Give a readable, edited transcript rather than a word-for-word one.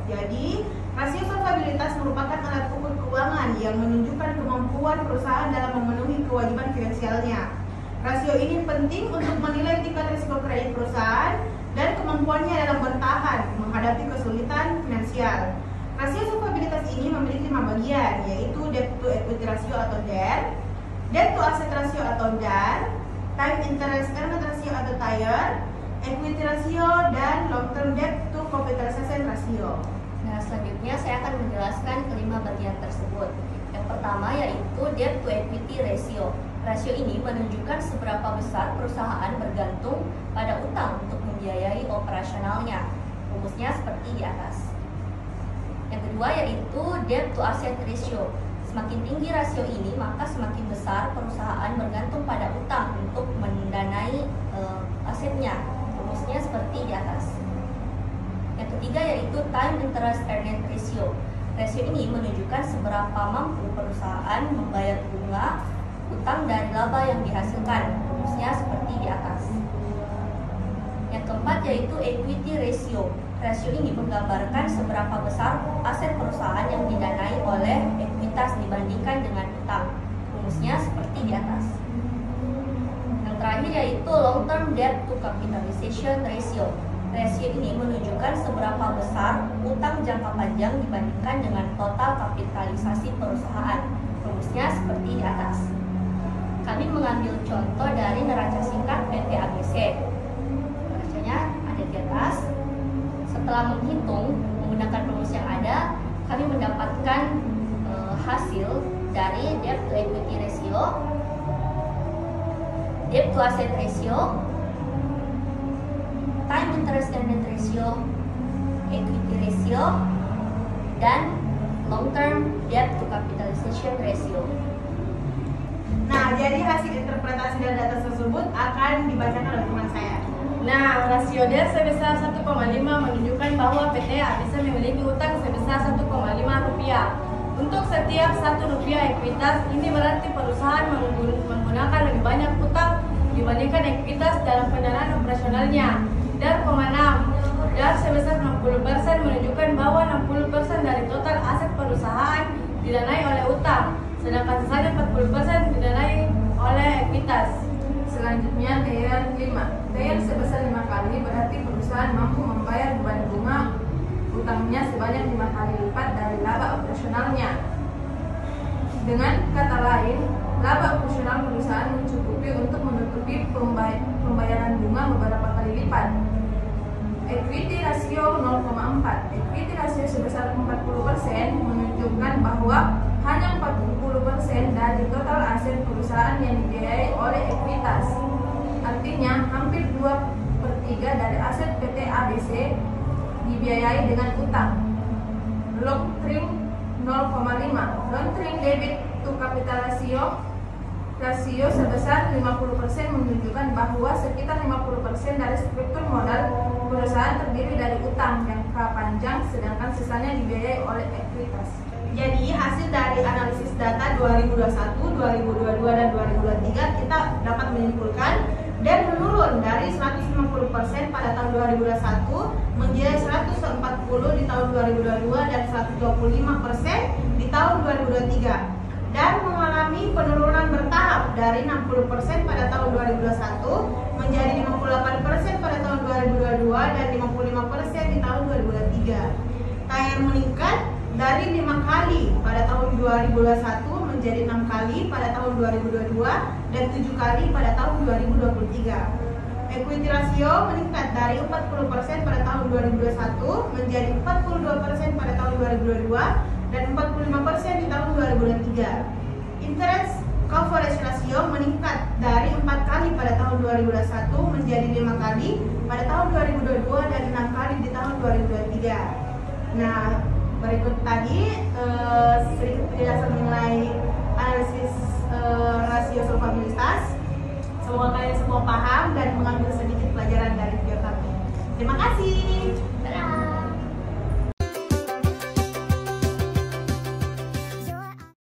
Jadi, rasio solvabilitas merupakan alat ukur keuangan yang menunjukkan kemampuan perusahaan dalam memenuhi kewajiban finansialnya. Rasio ini penting untuk menilai tingkat risiko kredit perusahaan dan kemampuannya dalam bertahan menghadapi kesulitan finansial. Rasio solvabilitas ini memiliki 5 bagian, yaitu debt to equity ratio atau DER, debt to asset ratio atau DAR, time interest earned ratio atau TIR, equity ratio, dan long term debt to capitalization ratio. Nah, selanjutnya saya akan menjelaskan kelima bagian tersebut. Yang pertama yaitu debt to equity ratio. Rasio ini menunjukkan seberapa besar perusahaan bergantung pada utang untuk membiayai operasionalnya. Rumusnya seperti di atas. Yang kedua yaitu debt to asset ratio. Semakin tinggi rasio ini, maka semakin besar perusahaan bergantung pada utang untuk mendanai asetnya. Rumusnya seperti di atas. Yang ketiga yaitu time interest earned ratio. Rasio ini menunjukkan seberapa mampu perusahaan membayar bunga utang dari laba yang dihasilkan. Rumusnya seperti di atas. Yang keempat yaitu equity ratio. Rasio ini menggambarkan seberapa besar aset perusahaan yang didanai oleh ekuitas dibandingkan dengan utang. Rumusnya seperti di atas. Yang terakhir yaitu long term debt to capitalization ratio. Rasio ini menunjukkan seberapa besar utang jangka panjang dibandingkan dengan total kapitalisasi perusahaan. Rumusnya seperti di atas. Kami mengambil contoh dari neraca singkat PT ABC. Neracanya ada di atas. Setelah menghitung menggunakan rumus yang ada, kami mendapatkan hasil dari debt to equity ratio, debt to asset ratio, time interest earned ratio, equity ratio, dan long term debt to capitalization ratio. Nah, jadi hasil interpretasi dari data tersebut akan dibacakan oleh teman saya. Nah, rasio DER sebesar 1,5 menunjukkan bahwa PT ABC memiliki utang sebesar 1,5 rupiah. Untuk setiap 1 rupiah ekuitas, ini berarti perusahaan menggunakan lebih banyak utang dibandingkan ekuitas dalam pendanaan operasionalnya. DAR, 6. DAR sebesar 60% menunjukkan bahwa 60% dari total aset perusahaan didanai oleh utang, sedangkan sisanya 40% didanai oleh ekuitas. Selanjutnya TIR 5. TIR sebesar 5 kali berarti perusahaan mampu membayar beban bunga utangnya sebanyak 5 kali lipat dari laba operasionalnya. Dengan kata lain, laba operasional perusahaan mencukupi untuk menutupi pembayaran bunga beberapa kali lipat. Equity ratio 0,4. Equity ratio sebesar 40% menunjukkan bahwa hanya 40% dari total aset perusahaan yang dibiayai oleh ekuitas. Artinya, hampir 2/3 dari aset PT ABC dibiayai dengan utang. Long term 0,5. Long term debit to capital rasio sebesar 50% menunjukkan bahwa sekitar 50% dari struktur modal perusahaan terdiri dari utang jangka panjang, sedangkan sisanya dibiayai oleh ekuitas. Jadi hasil dari analisis data 2021, 2022, dan 2023 kita dapat menyimpulkan dan menurun dari 150% pada tahun 2021 menjadi 140 di tahun 2022 dan 125% di tahun 2023, dan mengalami penurunan bertahap dari 60% pada tahun 2021 menjadi 58% pada tahun 2022 dan 55% di tahun 2023. TIR meningkat dari 5 kali pada tahun 2021 menjadi 6 kali pada tahun 2022 dan 7 kali pada tahun 2023. Equity ratio meningkat dari 40% pada tahun 2021 menjadi 42% pada tahun 2022 dan 45% di tahun 2023. Interest coverage ratio meningkat dari 4 kali pada tahun 2021 menjadi 5 kali pada tahun 2022 dan 6 kali di tahun 2023. Nah, berikut tadi sedikit penjelasan mengenai analisis rasio solvabilitas. Semoga kalian semua paham dan mengambil sedikit pelajaran dari video kami. Terima kasih.